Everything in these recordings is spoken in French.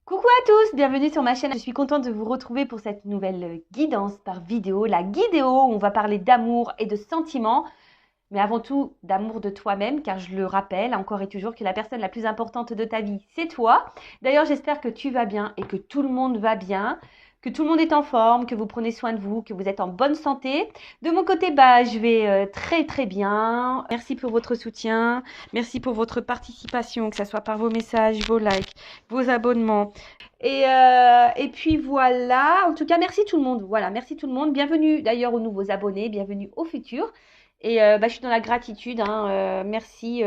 Coucou à tous, bienvenue sur ma chaîne. Je suis contente de vous retrouver pour cette nouvelle guidance par vidéo. La guidéo, où on va parler d'amour et de sentiments, mais avant tout d'amour de toi-même, car je le rappelle encore et toujours que la personne la plus importante de ta vie, c'est toi. D'ailleurs, j'espère que tu vas bien et que tout le monde va bien, que tout le monde est en forme, que vous prenez soin de vous, que vous êtes en bonne santé. De mon côté, je vais très très bien. Merci pour votre soutien, merci pour votre participation, que ce soit par vos messages, vos likes, vos abonnements. Et puis voilà, en tout cas, merci tout le monde. Voilà, merci tout le monde. Bienvenue d'ailleurs aux nouveaux abonnés, bienvenue aux futurs. Je suis dans la gratitude, hein, merci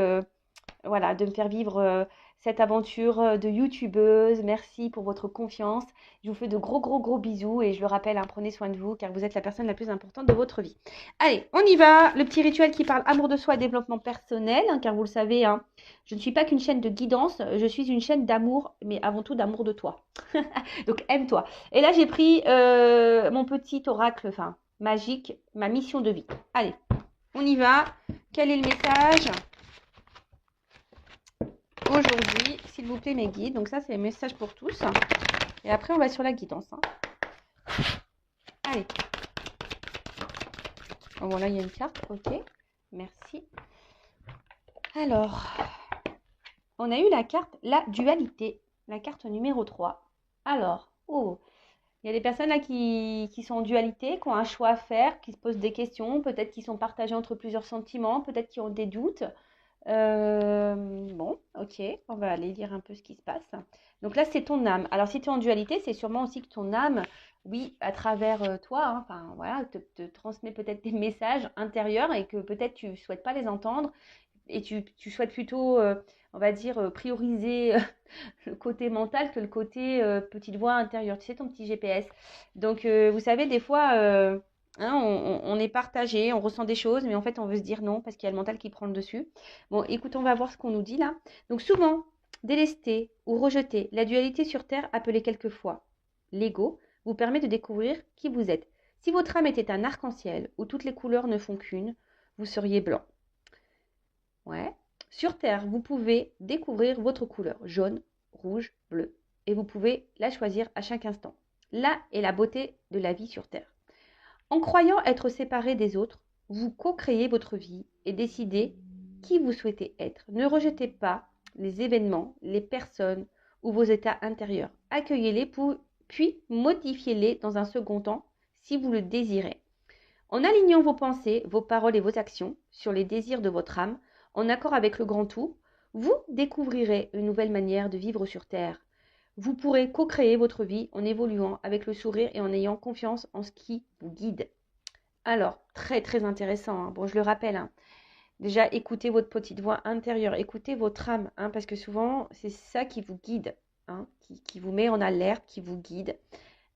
voilà, de me faire vivre cette aventure de youtubeuse. Merci pour votre confiance. Je vous fais de gros, gros, gros bisous. Et je le rappelle, hein, prenez soin de vous car vous êtes la personne la plus importante de votre vie. Allez, on y va. Le petit rituel qui parle amour de soi et développement personnel. Hein, car vous le savez, hein, je ne suis pas qu'une chaîne de guidance. Je suis une chaîne d'amour, mais avant tout d'amour de toi. Donc, aime-toi. Et là, j'ai pris mon petit oracle, enfin, magique, ma mission de vie. Allez, on y va. Quel est le message aujourd'hui, s'il vous plaît, mes guides? Donc ça, c'est le message pour tous. Et après, on va sur la guidance. Hein. Allez. Bon, là, il y a une carte. Ok. Merci. Alors, on a eu la carte, la dualité. La carte numéro 3. Alors, il y a des personnes là qui sont en dualité, qui ont un choix à faire, qui se posent des questions, peut-être qui sont partagés entre plusieurs sentiments, peut-être qui ont des doutes. Bon, ok, on va aller lire un peu ce qui se passe. Donc là, c'est ton âme. Alors, si tu es en dualité, c'est sûrement aussi que ton âme, oui, à travers toi, hein, enfin voilà, te transmet peut-être des messages intérieurs et que peut-être tu ne souhaites pas les entendre et tu souhaites plutôt, on va dire, prioriser le côté mental que le côté petite voix intérieure. Tu sais, ton petit GPS. Donc, vous savez, des fois, hein, on est partagé, on ressent des choses, mais en fait, on veut se dire non parce qu'il y a le mental qui prend le dessus. Bon, écoute, on va voir ce qu'on nous dit là. Donc, souvent, délester ou rejeter la dualité sur Terre, appelée quelquefois l'ego, vous permet de découvrir qui vous êtes. Si votre âme était un arc-en-ciel où toutes les couleurs ne font qu'une, vous seriez blanc. Ouais. Sur Terre, vous pouvez découvrir votre couleur, jaune, rouge, bleu, et vous pouvez la choisir à chaque instant. Là est la beauté de la vie sur Terre. En croyant être séparé des autres, vous co-créez votre vie et décidez qui vous souhaitez être. Ne rejetez pas les événements, les personnes ou vos états intérieurs. Accueillez-les puis modifiez-les dans un second temps si vous le désirez. En alignant vos pensées, vos paroles et vos actions sur les désirs de votre âme, en accord avec le grand tout, vous découvrirez une nouvelle manière de vivre sur Terre. Vous pourrez co-créer votre vie en évoluant avec le sourire et en ayant confiance en ce qui vous guide. Alors, très très intéressant, hein. Bon, je le rappelle, hein. Déjà, écoutez votre petite voix intérieure, écoutez votre âme, hein, parce que souvent, c'est ça qui vous guide, hein, qui vous met en alerte, qui vous guide.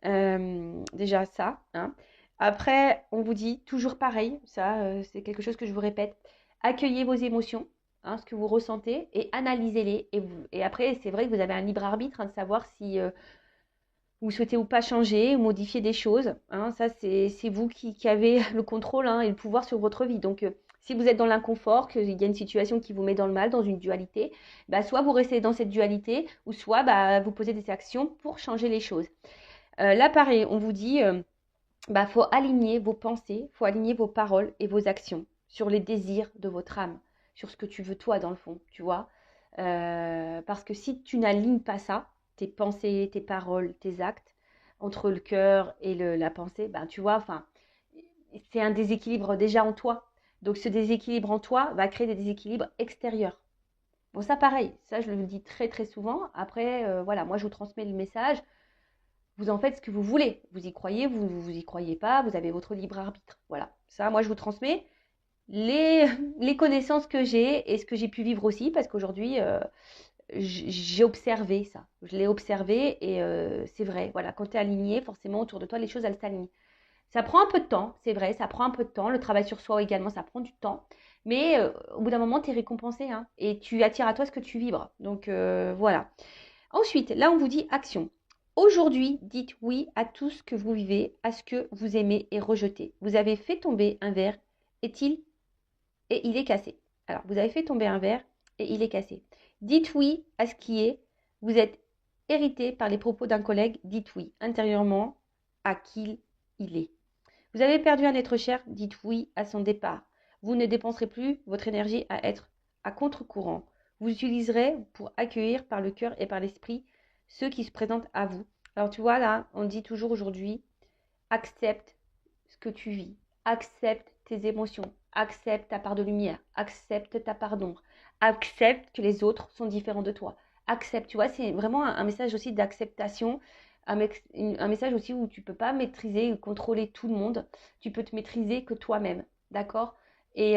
Déjà ça, hein. Après, on vous dit toujours pareil, ça c'est quelque chose que je vous répète, accueillez vos émotions, hein, ce que vous ressentez, et analysez-les. Et après, c'est vrai que vous avez un libre arbitre, hein, de savoir si vous souhaitez ou pas changer ou modifier des choses. Hein. Ça, c'est vous qui avez le contrôle, hein, et le pouvoir sur votre vie. Donc, si vous êtes dans l'inconfort, qu'il y a une situation qui vous met dans le mal, dans une dualité, soit vous restez dans cette dualité, ou soit vous posez des actions pour changer les choses. Là, pareil, on vous dit, faut aligner vos pensées, faut aligner vos paroles et vos actions sur les désirs de votre âme, sur ce que tu veux toi dans le fond, tu vois. Parce que si tu n'alignes pas ça, tes pensées, tes paroles, tes actes, entre le cœur et la pensée, tu vois, enfin, c'est un déséquilibre déjà en toi. Donc ce déséquilibre en toi va créer des déséquilibres extérieurs. Bon, ça pareil, ça je le dis très très souvent. Après, voilà, moi je vous transmets le message. Vous en faites ce que vous voulez. Vous y croyez, vous y croyez pas, vous avez votre libre arbitre. Voilà. Ça, moi, je vous transmets les, les connaissances que j'ai et ce que j'ai pu vivre aussi, parce qu'aujourd'hui, j'ai observé ça. Je l'ai observé et c'est vrai. Voilà, quand tu es aligné, forcément, autour de toi, les choses, elles s'alignent. Ça prend un peu de temps, c'est vrai, ça prend un peu de temps. Le travail sur soi également, ça prend du temps. Mais au bout d'un moment, tu es récompensé, hein, et tu attires à toi ce que tu vibres. Donc, voilà. Ensuite, là, on vous dit action. Aujourd'hui, dites oui à tout ce que vous vivez, à ce que vous aimez et rejetez. Vous avez fait tomber un verre, et il est cassé. Alors, vous avez fait tomber un verre et il est cassé. Dites oui à ce qui est. Vous êtes Irrité par les propos d'un collègue, dites oui intérieurement à qui il est. Vous avez perdu un être cher, dites oui à son départ. Vous ne dépenserez plus votre énergie à être à contre-courant. Vous utiliserez pour accueillir par le cœur et par l'esprit ceux qui se présentent à vous. Alors tu vois là, on dit toujours aujourd'hui, accepte ce que tu vis, accepte tes émotions, accepte ta part de lumière, accepte ta part d'ombre, accepte que les autres sont différents de toi. Accepte, tu vois, c'est vraiment un message aussi d'acceptation, un message aussi où tu ne peux pas maîtriser ou contrôler tout le monde, tu peux te maîtriser que toi-même, d'accord? Et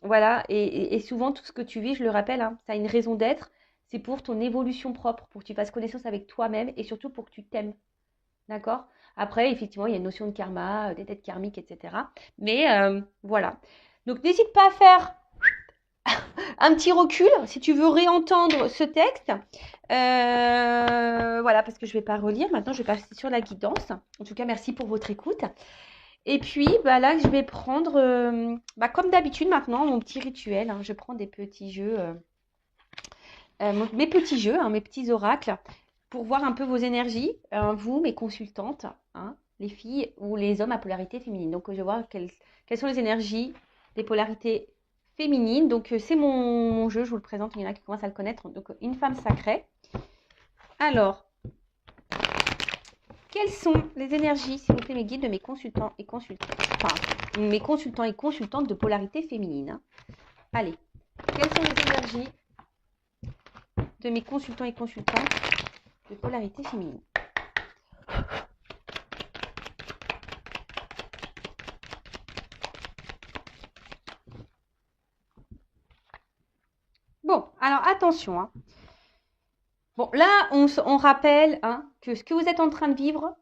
voilà, et souvent tout ce que tu vis, je le rappelle, hein, ça a une raison d'être, c'est pour ton évolution propre, pour que tu fasses connaissance avec toi-même et surtout pour que tu t'aimes. D'accord? Après, effectivement, il y a une notion de karma, des têtes karmiques, etc. Mais voilà. Donc, n'hésite pas à faire un petit recul si tu veux réentendre ce texte. Voilà, parce que je ne vais pas relire. Maintenant, je vais passer sur la guidance. En tout cas, merci pour votre écoute. Et puis, bah, là, je vais prendre, comme d'habitude maintenant, mon petit rituel. Hein. Je prends des petits jeux, mes petits jeux, hein, mes petits oracles pour voir un peu vos énergies, vous, mes consultantes, hein, les filles ou les hommes à polarité féminine. Donc, je vais voir quelles sont les énergies des polarités féminines. Donc, c'est mon jeu, je vous le présente, il y en a qui commencent à le connaître. Donc, une femme sacrée. Alors, quelles sont les énergies, s'il vous plaît, mes guides de mes consultants et consultantes, enfin, mes consultants et consultantes de polarité féminine. Hein. Allez, quelles sont les énergies de mes consultants et consultantes de polarité féminine? Bon, alors attention. Hein. Bon, là, on rappelle hein, que ce que vous êtes en train de vivre,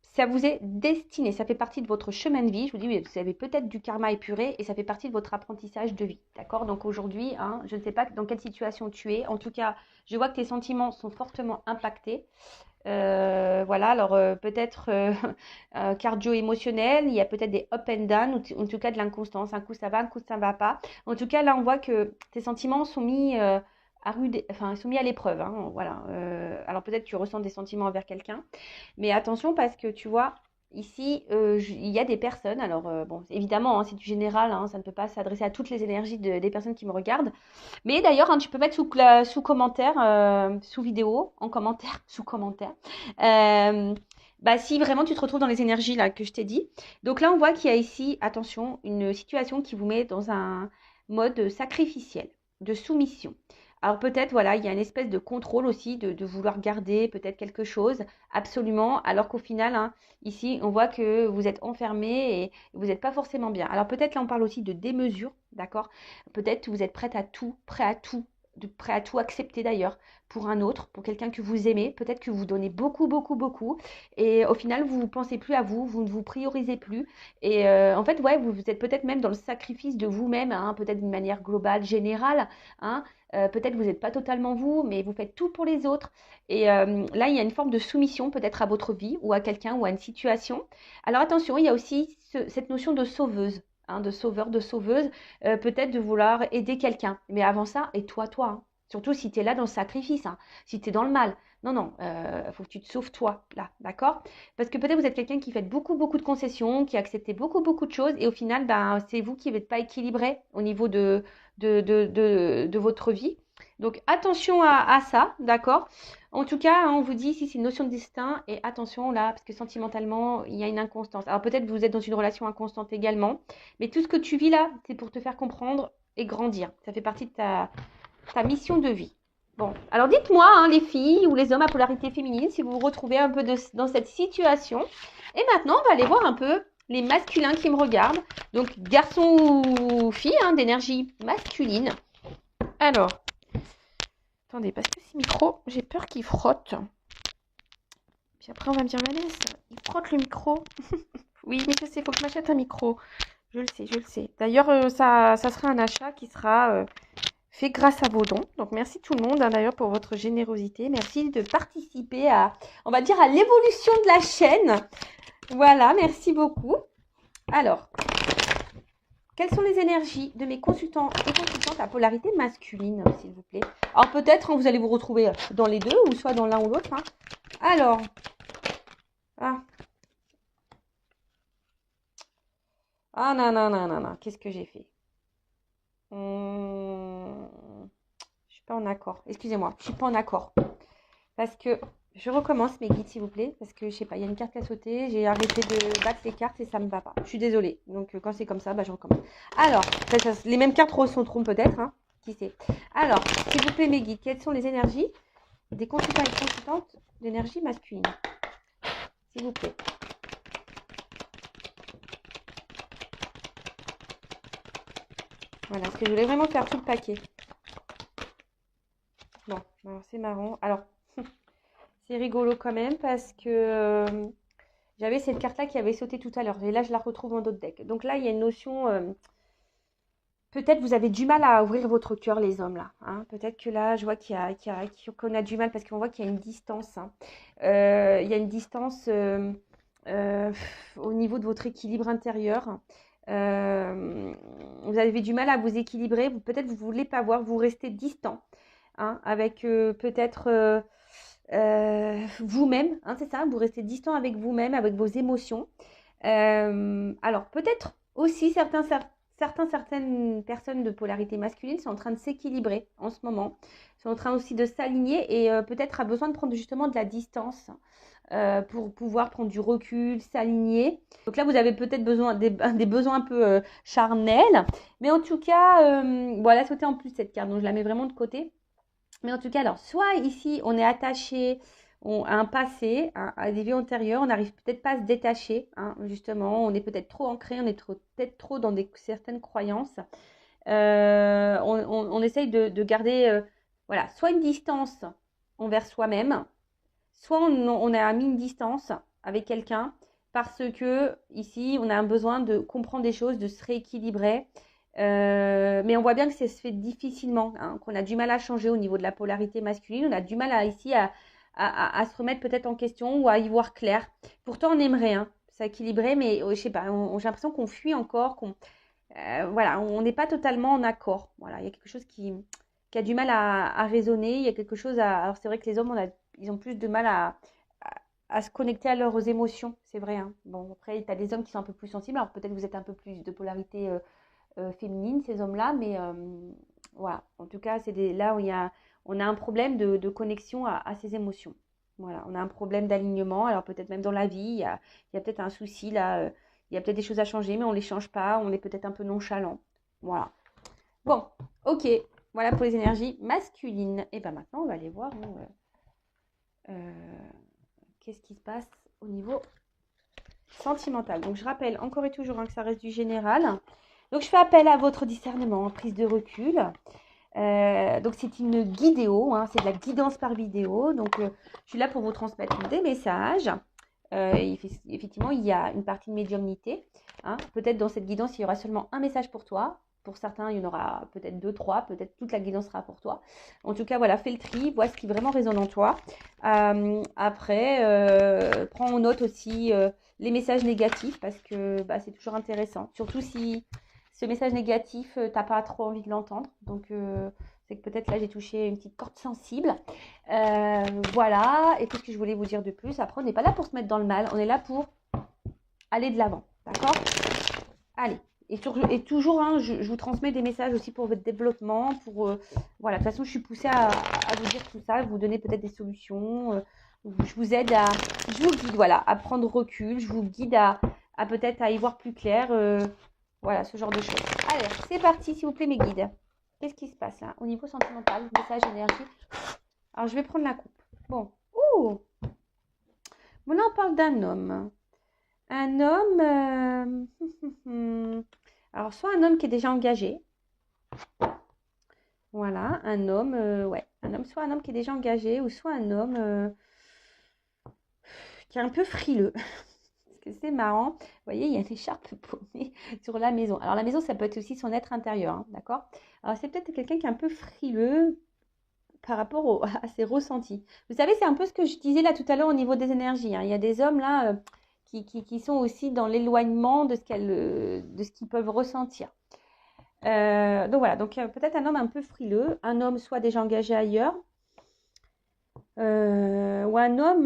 ça vous est destiné. Ça fait partie de votre chemin de vie. Je vous dis, vous avez peut-être du karma épuré et ça fait partie de votre apprentissage de vie. D'accord? Donc aujourd'hui, hein, je ne sais pas dans quelle situation tu es. En tout cas, je vois que tes sentiments sont fortement impactés. Voilà, alors peut-être cardio-émotionnel, il y a peut-être des up and down, ou en tout cas de l'inconstance. Un coup ça va, un coup ça ne va pas. En tout cas, là, on voit que tes sentiments sont mis ils sont mis à l'épreuve. Hein, voilà. Alors peut-être que tu ressens des sentiments envers quelqu'un, mais attention parce que tu vois, ici, il y a des personnes. Alors bon, évidemment, hein, c'est du général, hein, ça ne peut pas s'adresser à toutes les énergies des personnes qui me regardent. Mais d'ailleurs, hein, tu peux mettre sous commentaire, sous vidéo, en commentaire, sous commentaire. Si vraiment tu te retrouves dans les énergies là que je t'ai dit. Donc là, on voit qu'il y a ici, attention, une situation qui vous met dans un mode sacrificiel, de soumission. Alors peut-être, voilà, il y a une espèce de contrôle aussi, de vouloir garder peut-être quelque chose, absolument, alors qu'au final, hein, ici, on voit que vous êtes enfermé et vous n'êtes pas forcément bien. Alors peut-être là, on parle aussi de démesure, d'accord? Peut-être que vous êtes prêt à tout, prêt à tout accepter d'ailleurs pour un autre, pour quelqu'un que vous aimez. Peut-être que vous donnez beaucoup, beaucoup, beaucoup. Et au final, vous ne pensez plus à vous, vous ne vous priorisez plus. Et en fait, ouais, vous êtes peut-être même dans le sacrifice de vous-même, hein, peut-être d'une manière globale, générale. Hein, peut-être que vous n'êtes pas totalement vous, mais vous faites tout pour les autres. Et là, il y a une forme de soumission peut-être à votre vie ou à quelqu'un ou à une situation. Alors attention, il y a aussi cette notion de sauveuse. Hein, de sauveur, de sauveuse, peut-être de vouloir aider quelqu'un. Mais avant ça, aide-toi, toi. Hein. Surtout si tu es là dans le sacrifice, hein, si tu es dans le mal. Non, non, faut que tu te sauves toi, là, d'accord? Parce que peut-être vous êtes quelqu'un qui fait beaucoup, beaucoup de concessions, qui accepte beaucoup, beaucoup de choses, et au final, c'est vous qui n'êtes pas équilibré au niveau de votre vie. Donc attention à ça, d'accord? En tout cas, hein, on vous dit ici c'est une notion de destin et attention là, parce que sentimentalement, il y a une inconstance. Alors peut-être que vous êtes dans une relation inconstante également, mais tout ce que tu vis là, c'est pour te faire comprendre et grandir. Ça fait partie de ta mission de vie. Bon, alors dites-moi, hein, les filles ou les hommes à polarité féminine, si vous vous retrouvez un peu dans cette situation. Et maintenant, on va aller voir un peu les masculins qui me regardent. Donc, garçons ou filles, hein, d'énergie masculine. Alors, attendez, parce que ce micro, j'ai peur qu'il frotte. Puis après, on va me dire, Vanessa, il frotte le micro. Oui, mais je sais, il faut que je m'achète un micro. Je le sais, je le sais. D'ailleurs, ça sera un achat qui sera fait grâce à vos dons. Donc, merci tout le monde, hein, d'ailleurs, pour votre générosité. Merci de participer à, on va dire, à l'évolution de la chaîne. Voilà, merci beaucoup. Alors, quelles sont les énergies de mes consultants et consultantes à polarité masculine, s'il vous plaît? Alors peut-être, hein, vous allez vous retrouver dans les deux, ou soit dans l'un ou l'autre. Hein. Alors, ah, non, non, non, non, non, qu'est-ce que j'ai fait? Je suis pas en accord. Excusez-moi, je suis pas en accord. Parce que je recommence mes guides, s'il vous plaît. Parce que je sais pas, il y a une carte qui a sauté. J'ai arrêté de battre les cartes et ça me va pas. Je suis désolée. Donc quand c'est comme ça, bah, je recommence. Alors, les mêmes cartes ressortiront peut-être. Hein, qui sait. Alors, s'il vous plaît, mes guides, quelles sont les énergies des consultants et consultantes d'énergie masculine? S'il vous plaît. Voilà, parce que je voulais vraiment faire tout le paquet. Bon, alors c'est marrant. Alors, c'est rigolo quand même parce que j'avais cette carte-là qui avait sauté tout à l'heure. Et là, je la retrouve en d'autres decks. Donc là, il y a une notion... peut-être vous avez du mal à ouvrir votre cœur, les hommes, là. Hein. Peut-être que là, je vois qu'on a du mal parce qu'on voit qu'il y a une distance. Hein. Il y a une distance au niveau de votre équilibre intérieur. Vous avez du mal à vous équilibrer. Peut-être vous ne voulez pas voir, vous restez distant. Hein, avec peut-être vous-même. Hein, c'est ça, vous restez distant avec vous-même, avec vos émotions. Alors, peut-être aussi certaines personnes de polarité masculine sont en train de s'équilibrer en ce moment, sont en train aussi de s'aligner et peut-être a besoin de prendre justement de la distance pour pouvoir prendre du recul, s'aligner. Donc là, vous avez peut-être besoin des besoins un peu charnels, mais en tout cas, voilà, sauter en plus cette carte, donc je la mets vraiment de côté. Mais en tout cas, alors, soit ici, on est attaché à un passé, à des vies antérieures, on n'arrive peut-être pas à se détacher, hein, justement, on est peut-être trop ancré, on est peut-être trop dans certaines croyances. On essaye de garder, voilà, soit une distance envers soi-même, soit on a mis une distance avec quelqu'un parce que ici, on a un besoin de comprendre des choses, de se rééquilibrer. Mais on voit bien que ça se fait difficilement, hein, qu'on a du mal à changer au niveau de la polarité masculine. On a du mal ici à se remettre peut-être en question ou à y voir clair. Pourtant, on aimerait s'équilibrer, mais je sais pas, j'ai l'impression qu'on fuit encore, voilà, on n'est pas totalement en accord. Voilà, il y a quelque chose qui a du mal à raisonner. Il y a quelque chose alors c'est vrai que les hommes, ils ont plus de mal à se connecter à leurs émotions, c'est vrai. Hein. Bon, après, tu as des hommes qui sont un peu plus sensibles. Alors peut-être que vous êtes un peu plus de polarité féminine, ces hommes-là, mais voilà. En tout cas, là où on a un problème de connexion à ces émotions. Voilà, on a un problème d'alignement. Alors peut-être même dans la vie, il y a peut-être un souci là. Il y a peut-être des choses à changer, mais on ne les change pas. On est peut-être un peu nonchalant. Voilà. Bon, ok. Voilà pour les énergies masculines. Et bien maintenant, on va aller voir qu'est-ce qui se passe au niveau sentimental. Donc je rappelle encore et toujours que ça reste du général. Donc je fais appel à votre discernement, prise de recul. Donc c'est une guidéo, hein, c'est de la guidance par vidéo. Donc je suis là pour vous transmettre des messages. Effectivement, il y a une partie de médiumnité. Hein. Peut-être dans cette guidance, il y aura seulement un message pour toi. Pour certains, il y en aura peut-être 2, 3. Peut-être toute la guidance sera pour toi. En tout cas, voilà, fais le tri, vois ce qui vraiment résonne en toi. Après, prends en note aussi les messages négatifs parce que c'est toujours intéressant. Surtout si ce message négatif, t'as pas trop envie de l'entendre. Donc, c'est que peut-être là, j'ai touché une petite corde sensible. Voilà. Et qu'est-ce que je voulais vous dire de plus? Après, on n'est pas là pour se mettre dans le mal. On est là pour aller de l'avant. D'accord? Allez. Et toujours, hein, je vous transmets des messages aussi pour votre développement. Voilà. De toute façon, je suis poussée à vous dire tout ça, vous donner peut-être des solutions. Je vous aide je vous guide, voilà, à prendre recul. Je vous guide à peut-être à y voir plus clair. Voilà, ce genre de choses. Allez, c'est parti, s'il vous plaît, mes guides. Qu'est-ce qui se passe là? Au niveau sentimental, message, énergie. Alors, je vais prendre la coupe. Bon. Ouh! Bon, là, on parle d'un homme. Un homme... alors, soit un homme qui est déjà engagé. Voilà, un homme... ouais, un homme, soit un homme qui est déjà engagé, ou soit un homme qui est un peu frileux. C'est marrant. Vous voyez, il y a une écharpe paumée sur la maison. Alors, la maison, ça peut être aussi son être intérieur, hein, d'accord? Alors, c'est peut-être quelqu'un qui est un peu frileux par rapport à ses ressentis. Vous savez, c'est un peu ce que je disais là tout à l'heure au niveau des énergies. Hein. Il y a des hommes là qui sont aussi dans l'éloignement de ce qu'ils peuvent ressentir. Donc voilà, donc peut-être un homme un peu frileux, un homme soit déjà engagé ailleurs, ou un homme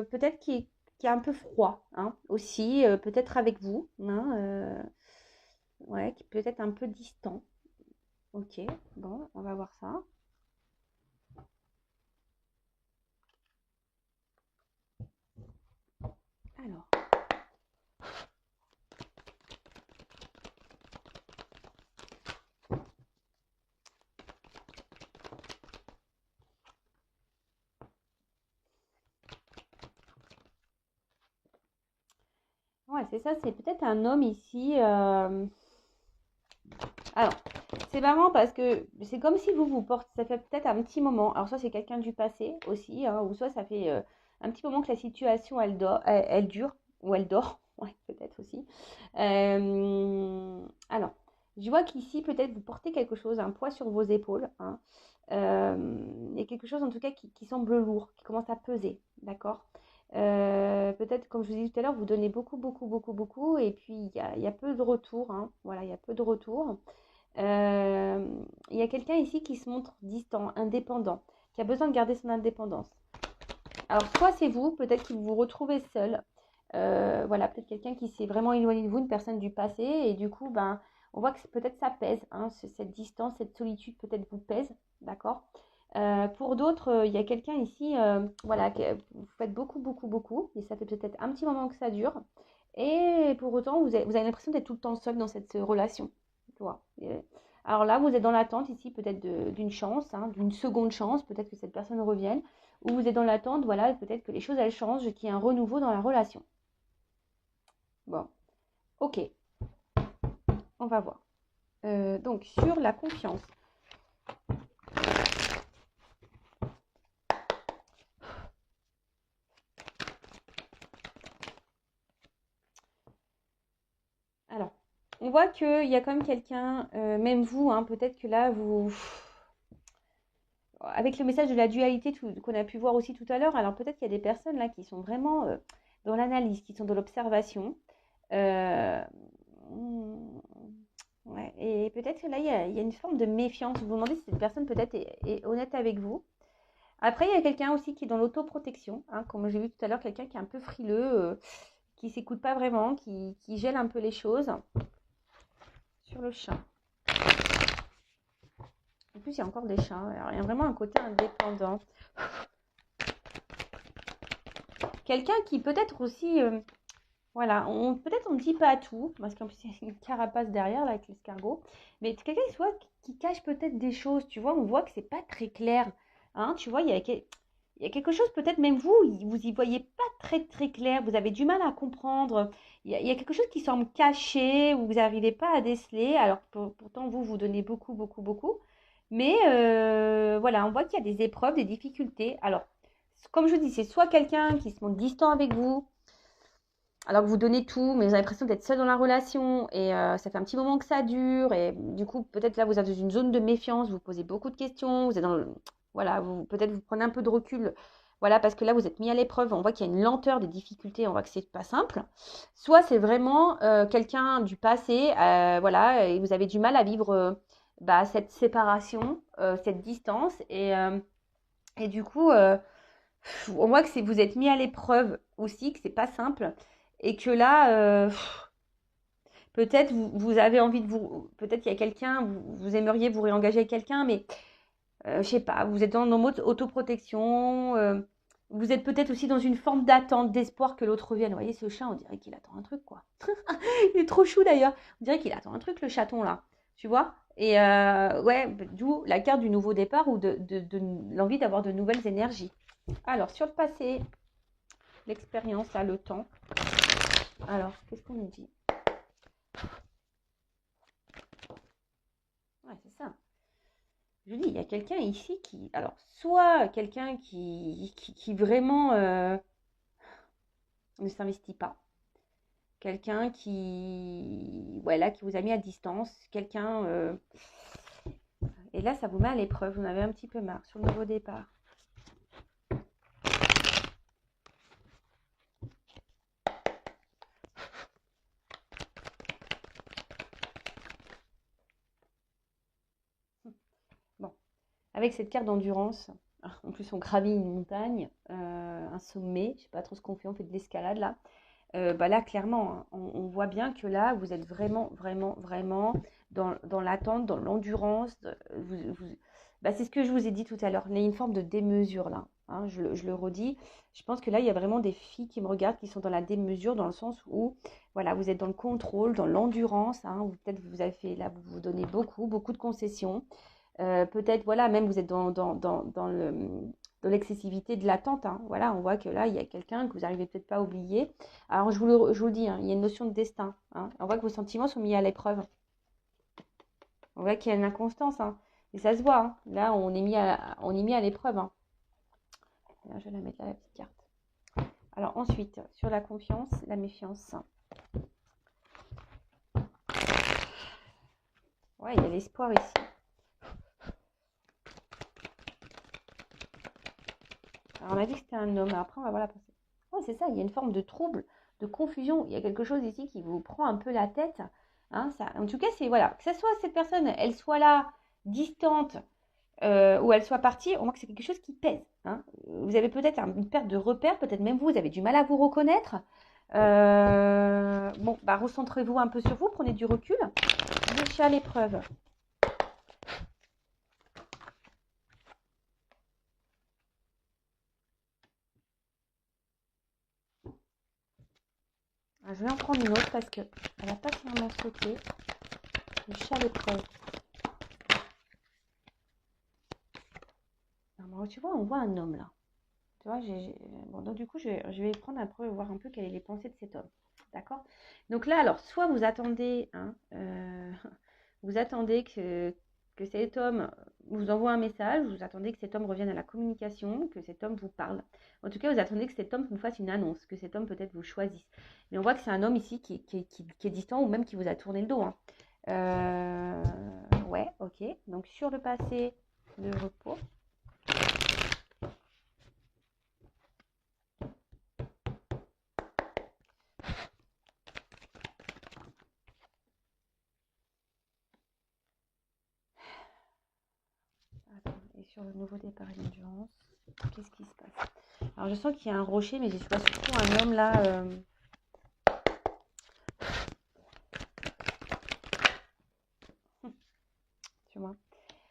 peut-être qui est un peu froid, hein, aussi, peut-être avec vous, hein, ouais, qui peut être un peu distant. Ok, bon, on va voir ça. Alors, ouais, c'est ça, c'est peut-être un homme ici. Alors, c'est marrant parce que c'est comme si vous vous portez, ça fait peut-être un petit moment. Alors, soit c'est quelqu'un du passé aussi, hein, ou soit ça fait un petit moment que la situation elle dure, ou elle dort, ouais, peut-être aussi. Alors, je vois qu'ici, peut-être vous portez quelque chose, un poids sur vos épaules, hein. Il y a quelque chose en tout cas qui semble lourd, qui commence à peser, d'accord? Peut-être, comme je vous disais tout à l'heure, vous donnez beaucoup, beaucoup, beaucoup, beaucoup, et puis il y a peu de retour, hein. Voilà, il y a peu de retour. Euh, il y a quelqu'un ici qui se montre distant, indépendant, qui a besoin de garder son indépendance. Alors, soit c'est vous, peut-être que vous vous retrouvez seul. Voilà, peut-être quelqu'un qui s'est vraiment éloigné de vous, une personne du passé, et du coup, ben, on voit que peut-être ça pèse, hein, cette distance, cette solitude peut-être vous pèse, d'accord? Pour d'autres, il y a quelqu'un ici, voilà, vous faites beaucoup, beaucoup, beaucoup, et ça fait peut-être un petit moment que ça dure, et pour autant, vous avez l'impression d'être tout le temps seul dans cette relation, tu vois. Alors là, vous êtes dans l'attente ici, peut-être d'une chance, hein, d'une seconde chance, peut-être que cette personne revienne, ou vous êtes dans l'attente, voilà, peut-être que les choses elles changent, qu'il y ait un renouveau dans la relation. Bon, ok, on va voir. Donc, sur la confiance. Alors, on voit qu'il y a quand même quelqu'un, même vous, hein, peut-être que là, vous. Avec le message de la dualité qu'on a pu voir aussi tout à l'heure, alors peut-être qu'il y a des personnes là qui sont vraiment dans l'analyse, qui sont dans l'observation. Euh, ouais, et peut-être que là, il y a une forme de méfiance. Vous vous demandez si cette personne peut-être est honnête avec vous. Après, il y a quelqu'un aussi qui est dans l'autoprotection, hein, comme j'ai vu tout à l'heure, quelqu'un qui est un peu frileux, qui ne s'écoute pas vraiment, qui gèle un peu les choses. Sur le chat. En plus, il y a encore des chats. Alors, il y a vraiment un côté indépendant. Quelqu'un qui peut-être aussi, voilà, peut-être on ne dit pas tout, parce qu'en plus il y a une carapace derrière là avec l'escargot, mais quelqu'un qui cache peut-être des choses, tu vois, on voit que c'est pas très clair, hein, tu vois, il y a quelque chose, peut-être même vous, vous y voyez pas très très clair, vous avez du mal à comprendre, il y a quelque chose qui semble caché, ou vous n'arrivez pas à déceler, alors pourtant vous, vous donnez beaucoup, beaucoup, beaucoup, mais voilà, on voit qu'il y a des épreuves, des difficultés, alors, comme je vous dis, c'est soit quelqu'un qui se montre distant avec vous, alors que vous donnez tout, mais vous avez l'impression d'être seul dans la relation et ça fait un petit moment que ça dure et du coup peut-être là vous êtes dans une zone de méfiance, vous posez beaucoup de questions, vous êtes dans voilà, peut-être vous prenez un peu de recul, voilà parce que là vous êtes mis à l'épreuve, on voit qu'il y a une lenteur, des difficultés, on voit que c'est pas simple. Soit c'est vraiment quelqu'un du passé, voilà, et vous avez du mal à vivre cette séparation, cette distance et du coup on voit que vous êtes mis à l'épreuve aussi, que c'est pas simple et que là, peut-être vous avez envie de vous, peut-être qu'il y a quelqu'un, vous aimeriez vous réengager avec quelqu'un, mais je sais pas, vous êtes dans le mode autoprotection, vous êtes peut-être aussi dans une forme d'attente, d'espoir que l'autre revienne. Vous voyez, ce chat, on dirait qu'il attend un truc, quoi. Il est trop chou d'ailleurs. On dirait qu'il attend un truc, le chaton là, tu vois. Et ouais, d'où la carte du nouveau départ ou de l'envie d'avoir de nouvelles énergies. Alors, sur le passé, l'expérience, là, le temps. Alors, qu'est-ce qu'on nous dit? Ouais, c'est ça. Je dis, il y a quelqu'un ici qui. Alors, soit quelqu'un qui vraiment ne s'investit pas. Quelqu'un qui. Voilà, qui vous a mis à distance. Quelqu'un. Et là, ça vous met à l'épreuve. Vous en avez un petit peu marre sur le nouveau départ. avec cette carte d'endurance. En plus, on gravit une montagne, un sommet. Je sais pas trop ce qu'on fait. On fait de l'escalade là. Bah là, clairement, hein, on voit bien que là, vous êtes vraiment, vraiment, vraiment dans l'attente, dans l'endurance. Bah, c'est ce que je vous ai dit tout à l'heure. Il y a une forme de démesure là, hein, je le redis. Je pense que là, il y a vraiment des filles qui me regardent qui sont dans la démesure, dans le sens où, voilà, vous êtes dans le contrôle, dans l'endurance. Hein, peut-être vous avez fait, là, vous vous donnez beaucoup, beaucoup de concessions. Peut-être, voilà, même vous êtes dans l'excessivité de l'attente. Hein. Voilà, on voit que là, il y a quelqu'un que vous n'arrivez peut-être pas à oublier. Alors, je vous le dis, hein, il y a une notion de destin. Hein. On voit que vos sentiments sont mis à l'épreuve. On voit qu'il y a une inconstance. Hein. Et ça se voit. Hein. Là, on est mis à l'épreuve. Hein. Là, je vais la mettre là, la petite carte. Alors, ensuite, sur la confiance, la méfiance. Ouais, il y a l'espoir ici. Alors, on a dit que c'était un homme. Après, on va voir la pensée. Oh, c'est ça, il y a une forme de trouble, de confusion. Il y a quelque chose ici qui vous prend un peu la tête. Hein, ça, en tout cas, c'est voilà, que ce soit cette personne, elle soit là, distante, ou elle soit partie, on voit que c'est quelque chose qui pèse. Hein. Vous avez peut-être une perte de repère, peut-être même vous avez du mal à vous reconnaître. Bon, bah, recentrez-vous un peu sur vous, prenez du recul. Déchet à l'épreuve. Je vais en prendre une autre parce qu'elle n'a pas finalement sauté. Le chat à l'épreuve. Tu vois, on voit un homme là. Tu vois, bon, donc du coup, je vais prendre un peu, voir un peu quelles sont les pensées de cet homme. D'accord? Donc là, alors, soit vous attendez, hein, vous attendez que cet homme vous envoie un message, vous attendez que cet homme revienne à la communication, que cet homme vous parle. En tout cas, vous attendez que cet homme vous fasse une annonce, que cet homme peut-être vous choisisse. Mais on voit que c'est un homme ici qui est distant ou même qui vous a tourné le dos. Hein. Ouais, ok. Donc sur le passé, le repos. Et sur le nouveau départ et l'endurance, qu'est-ce qui se passe? Alors je sens qu'il y a un rocher, mais je vois surtout un homme là. Tu vois.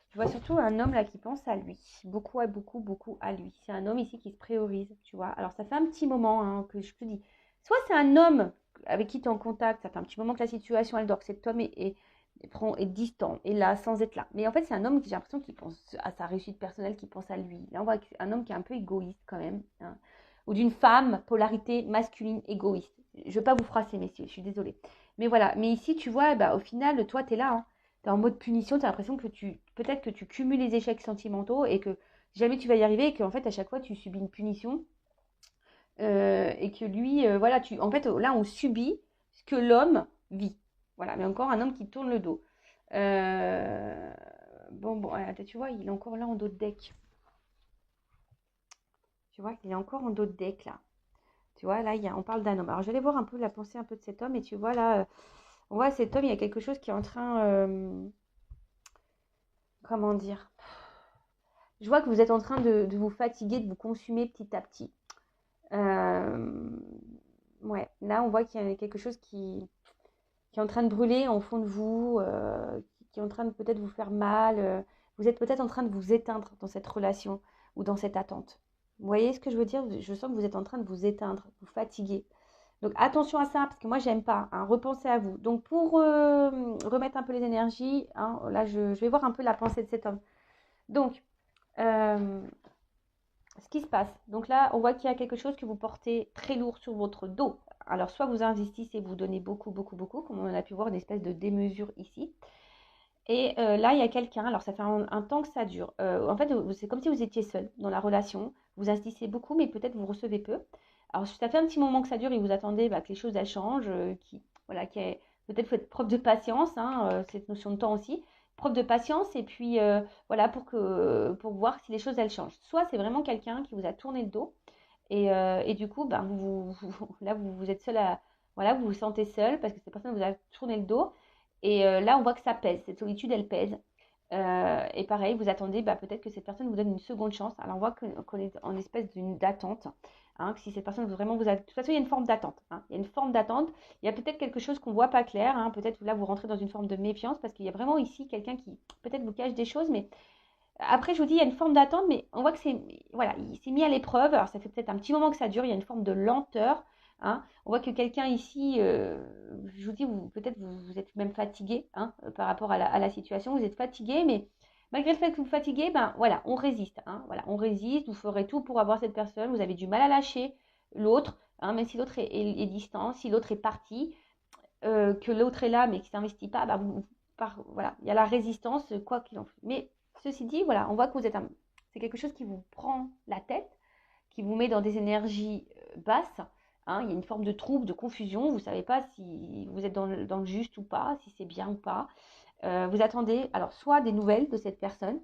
Je vois surtout un homme là qui pense à lui, beaucoup, beaucoup, beaucoup à lui. C'est un homme ici qui se priorise, tu vois. Alors ça fait un petit moment hein, que je te dis. Soit c'est un homme avec qui tu es en contact, ça fait un petit moment que la situation elle dort, que cet homme est distant, est là sans être là. Mais en fait c'est un homme qui j'ai l'impression qu'il pense à sa réussite personnelle, qui pense à lui. Là on voit un homme qui est un peu égoïste quand même. Hein. Ou d'une femme, polarité masculine égoïste. Je ne veux pas vous froisser messieurs, je suis désolée. Mais voilà, mais ici tu vois, bah, au final toi tu es là. Hein. Tu es en mode punition, tu as l'impression que peut-être que tu cumules les échecs sentimentaux et que jamais tu vas y arriver et qu'en fait à chaque fois tu subis une punition et que lui, voilà, en fait là on subit ce que l'homme vit. Voilà, mais encore un homme qui tourne le dos. Euh, bon, tu vois, il est encore là en dos de deck. Tu vois qu'il est encore en dos de deck là. Tu vois, là, on parle d'un homme. Alors, je vais aller voir un peu la pensée un peu de cet homme et tu vois là, on voit cet homme, il y a quelque chose qui est en train, comment dire, je vois que vous êtes en train de vous fatiguer, de vous consumer petit à petit. Euh, ouais, là, on voit qu'il y a quelque chose qui est en train de brûler en fond de vous, qui est en train de peut-être vous faire mal. Vous êtes peut-être en train de vous éteindre dans cette relation ou dans cette attente. Vous voyez ce que je veux dire? Je sens que vous êtes en train de vous éteindre, vous fatiguer. Donc attention à ça, parce que moi, j'aime pas. Hein, repensez à vous. Donc pour remettre un peu les énergies, hein, là, je vais voir un peu la pensée de cet homme. Donc, euh, ce qui se passe. Donc là, on voit qu'il y a quelque chose que vous portez très lourd sur votre dos. Alors, soit vous investissez, vous donnez beaucoup, beaucoup, beaucoup, comme on a pu voir une espèce de démesure ici. Et là, il y a quelqu'un, alors ça fait un temps que ça dure. En fait, c'est comme si vous étiez seul dans la relation. Vous investissez beaucoup, mais peut-être vous recevez peu. Alors, ça fait un petit moment que ça dure et vous attendez bah, que les choses elles changent, voilà, peut-être faut être preuve de patience, hein, cette notion de temps aussi, preuve de patience et puis voilà pour voir si les choses elles changent. Soit c'est vraiment quelqu'un qui vous a tourné le dos et du coup, ben, là vous êtes seul voilà, vous vous sentez seul parce que cette personne vous a tourné le dos et là on voit que ça pèse, cette solitude elle pèse. Et pareil, vous attendez, bah, peut-être que cette personne vous donne une seconde chance. Alors on voit qu'on est en espèce d'attente. Hein, que si cette personne vraiment vous a... De toute façon, il y a une forme d'attente. Hein. Il y a une forme d'attente. Il y a peut-être quelque chose qu'on ne voit pas clair. Hein. Peut-être là, vous rentrez dans une forme de méfiance parce qu'il y a vraiment ici quelqu'un qui peut-être vous cache des choses. Mais après, je vous dis, il y a une forme d'attente, mais on voit que c'est... Voilà, il s'est mis à l'épreuve. Alors ça fait peut-être un petit moment que ça dure. Il y a une forme de lenteur. Hein. On voit que quelqu'un ici, je vous dis, peut-être vous êtes même fatigué hein, par rapport à la situation. Vous êtes fatigué, mais malgré le fait que vous fatiguez, ben voilà, on résiste. Hein, voilà, on résiste. Vous ferez tout pour avoir cette personne. Vous avez du mal à lâcher l'autre, hein, même si l'autre est distant, si l'autre est parti, que l'autre est là mais qui ne s'investit pas, bah, voilà, il y a la résistance, quoi qu'il en soit. Mais ceci dit, voilà, on voit que vous êtes c'est quelque chose qui vous prend la tête, qui vous met dans des énergies basses. Hein, il y a une forme de trouble, de confusion. Vous ne savez pas si vous êtes dans le juste ou pas, si c'est bien ou pas. Vous attendez alors soit des nouvelles de cette personne,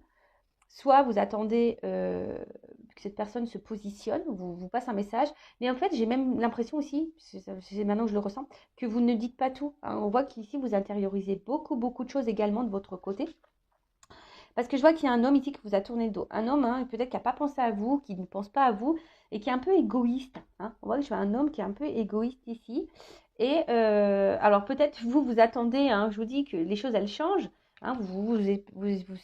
soit vous attendez que cette personne se positionne, vous passe un message. Mais en fait, j'ai même l'impression aussi, c'est maintenant que je le ressens, que vous ne dites pas tout. Hein. On voit qu'ici, vous intériorisez beaucoup, beaucoup de choses également de votre côté. Parce que je vois qu'il y a un homme ici qui vous a tourné le dos. Un homme, hein, peut-être qui n'a pas pensé à vous, qui ne pense pas à vous et qui est un peu égoïste. Hein. On voit que je vois un homme qui est un peu égoïste ici. Et alors peut-être vous attendez, hein, je vous dis que les choses, elles changent. Hein, vous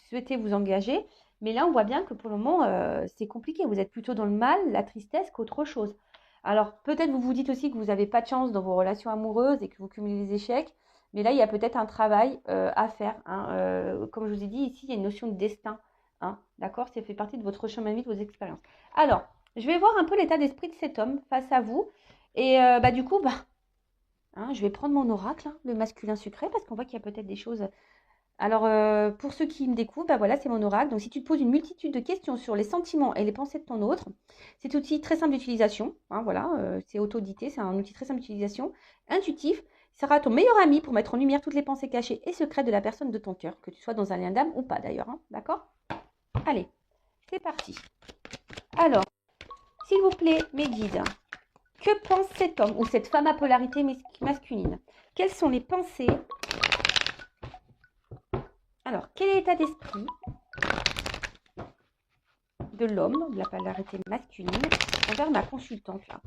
souhaitez vous engager. Mais là, on voit bien que pour le moment, c'est compliqué. Vous êtes plutôt dans le mal, la tristesse qu'autre chose. Alors peut-être vous vous dites aussi que vous n'avez pas de chance dans vos relations amoureuses et que vous cumulez les échecs. Mais là, il y a peut-être un travail à faire. Hein. Comme je vous ai dit, ici, il y a une notion de destin. Hein. D'accord? Ça fait partie de votre chemin de vie, de vos expériences. Alors, je vais voir un peu l'état d'esprit de cet homme face à vous. Et bah, du coup, hein, je vais prendre mon oracle, hein, le masculin sucré, parce qu'on voit qu'il y a peut-être des choses. Alors, pour ceux qui me découvrent, bah voilà, c'est mon oracle. Donc, si tu te poses une multitude de questions sur les sentiments et les pensées de ton autre, c'est un outil très simple d'utilisation. Hein, voilà, c'est auto-dité, c'est un outil très simple d'utilisation, intuitif. Il sera ton meilleur ami pour mettre en lumière toutes les pensées cachées et secrètes de la personne de ton cœur, que tu sois dans un lien d'âme ou pas d'ailleurs. Hein, d'accord? Allez, c'est parti. Alors, s'il vous plaît, mes guides, que pense cet homme ou cette femme à polarité masculine? Quelles sont les pensées? Alors, quel est l'état d'esprit de l'homme, de la polarité masculine, envers ma consultante là?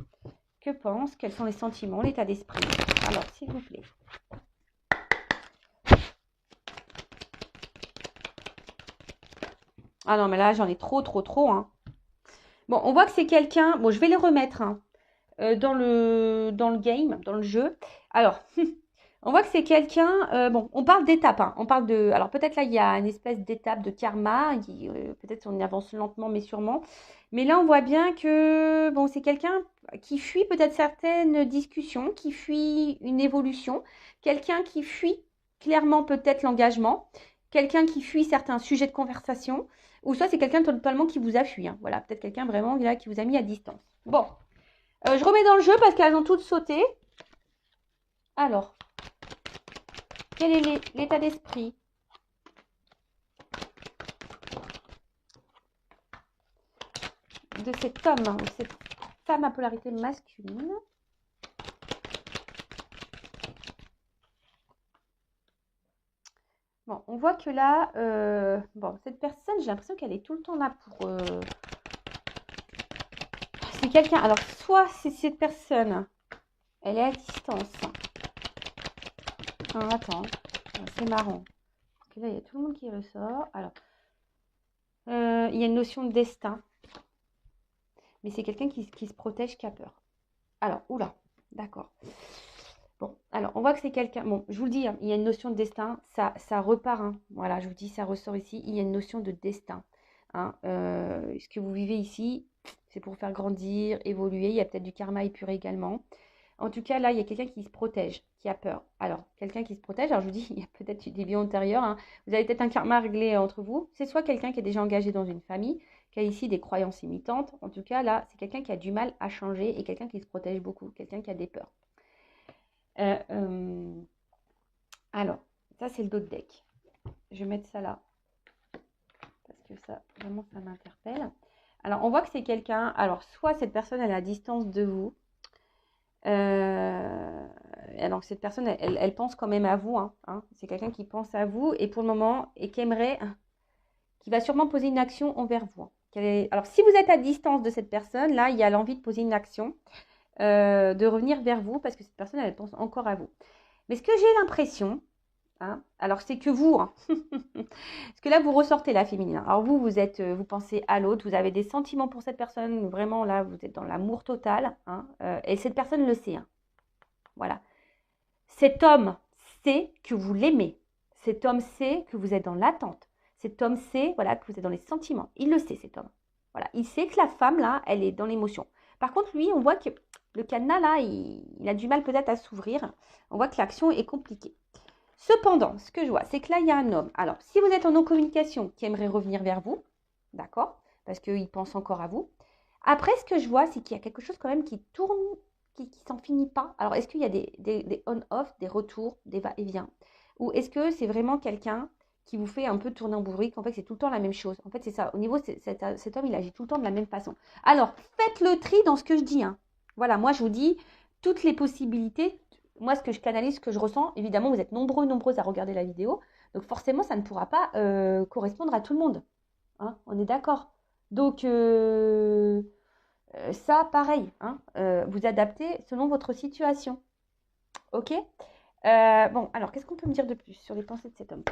Que pense? Quels sont les sentiments, l'état d'esprit? Alors, s'il vous plaît. Ah non, mais là, j'en ai trop, trop, trop. Hein. Bon, on voit que c'est quelqu'un... Bon, je vais les remettre hein, dans le game, dans le jeu. Alors, on voit que c'est quelqu'un... bon, on parle d'étape. Hein. On parle de... Alors, peut-être là, il y a une espèce d'étape de karma. Peut-être on y avance lentement, mais sûrement. Mais là, on voit bien que... Bon, c'est quelqu'un qui fuit peut-être certaines discussions, qui fuit une évolution. Quelqu'un qui fuit clairement peut-être l'engagement. Quelqu'un qui fuit certains sujets de conversation. Ou soit c'est quelqu'un totalement qui vous a fui. Hein. Voilà, peut-être quelqu'un vraiment là, qui vous a mis à distance. Bon, je remets dans le jeu parce qu'elles ont toutes sauté. Alors, quel est l'état d'esprit de cet homme ou cette femme à polarité masculine? Bon, on voit que là, bon, cette personne, j'ai l'impression qu'elle est tout le temps là pour... C'est quelqu'un... Alors, soit c'est cette personne, elle est à distance. Ah, attends, c'est marrant. Parce que là, il y a tout le monde qui ressort. Alors, il y a une notion de destin. Mais c'est quelqu'un qui se protège, qui a peur. Alors, oula, d'accord. Bon, alors, on voit que c'est quelqu'un... Bon, je vous le dis, hein, il y a une notion de destin. Ça repart. Hein. Voilà, je vous dis, ça ressort ici. Il y a une notion de destin. Hein. Ce que vous vivez ici, c'est pour faire grandir, évoluer. Il y a peut-être du karma épuré également. En tout cas, là, il y a quelqu'un qui se protège, qui a peur. Alors, quelqu'un qui se protège, alors je vous dis, il y a peut-être des vies antérieures. Hein. Vous avez peut-être un karma réglé entre vous. C'est soit quelqu'un qui est déjà engagé dans une famille, qui a ici des croyances imitantes. En tout cas, là, c'est quelqu'un qui a du mal à changer et quelqu'un qui se protège beaucoup, quelqu'un qui a des peurs. Alors, ça, c'est le dos de deck. Je vais mettre ça là. Parce que ça, vraiment, ça m'interpelle. Alors, on voit que c'est quelqu'un... Alors, soit cette personne, elle est à distance de vous. Alors cette personne, elle pense quand même à vous. Hein. C'est quelqu'un qui pense à vous et pour le moment, et qui aimerait qui va sûrement poser une action envers vous. Alors, si vous êtes à distance de cette personne, là, il y a l'envie de poser une action, de revenir vers vous, parce que cette personne, elle pense encore à vous. Mais ce que j'ai l'impression, hein, alors c'est que vous, hein, parce que là, vous ressortez la féminine. Alors vous pensez à l'autre, vous avez des sentiments pour cette personne, vraiment là, vous êtes dans l'amour total, hein, et cette personne le sait. Hein, voilà. Cet homme sait que vous l'aimez. Cet homme sait que vous êtes dans l'attente. Cet homme sait, voilà, que vous êtes dans les sentiments. Il le sait, cet homme. Voilà. Il sait que la femme, là, elle est dans l'émotion. Par contre, lui, on voit que le cadenas, là, il a du mal peut-être à s'ouvrir. On voit que l'action est compliquée. Cependant, ce que je vois, c'est que là, il y a un homme. Alors, si vous êtes en non-communication, qui aimerait revenir vers vous, d'accord, parce qu'il pense encore à vous. Après, ce que je vois, c'est qu'il y a quelque chose quand même qui tourne, qui s'en finit pas. Alors, est-ce qu'il y a des on-off, des retours, des va-et-vient? Ou est-ce que c'est vraiment quelqu'un qui vous fait un peu tourner en bourrique? En fait, c'est tout le temps la même chose. En fait, c'est ça. Au niveau, cet homme, il agit tout le temps de la même façon. Alors, faites le tri dans ce que je dis. Hein. Voilà, moi, je vous dis toutes les possibilités. Moi, ce que je canalise, ce que je ressens, évidemment, vous êtes nombreuses à regarder la vidéo. Donc, forcément, ça ne pourra pas correspondre à tout le monde. Hein, on est d'accord. Donc, ça, pareil. Hein, vous adaptez selon votre situation. Ok. Bon, alors, qu'est-ce qu'on peut me dire de plus sur les pensées de cet homme?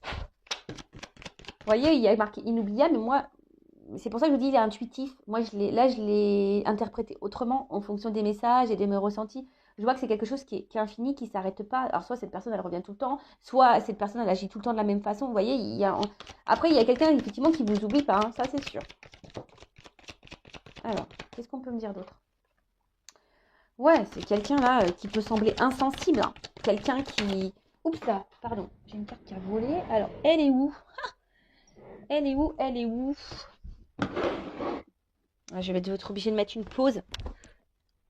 Vous voyez, il y a marqué inoubliable, mais moi, c'est pour ça que je vous dis, il est intuitif. Moi, je l'ai interprété autrement en fonction des messages et de mes ressentis. Je vois que c'est quelque chose qui est infini, qui ne s'arrête pas. Alors, soit cette personne, elle revient tout le temps, soit cette personne, elle agit tout le temps de la même façon. Vous voyez, après, il y a quelqu'un, effectivement, qui ne vous oublie pas. Hein, ça, c'est sûr. Alors, qu'est-ce qu'on peut me dire d'autre? Ouais, c'est quelqu'un, là, qui peut sembler insensible. Hein. Quelqu'un qui... Oups, là, pardon. J'ai une carte qui a volé. Alors, elle est où? Elle est où? Elle est où? Je vais être obligée de mettre une pause.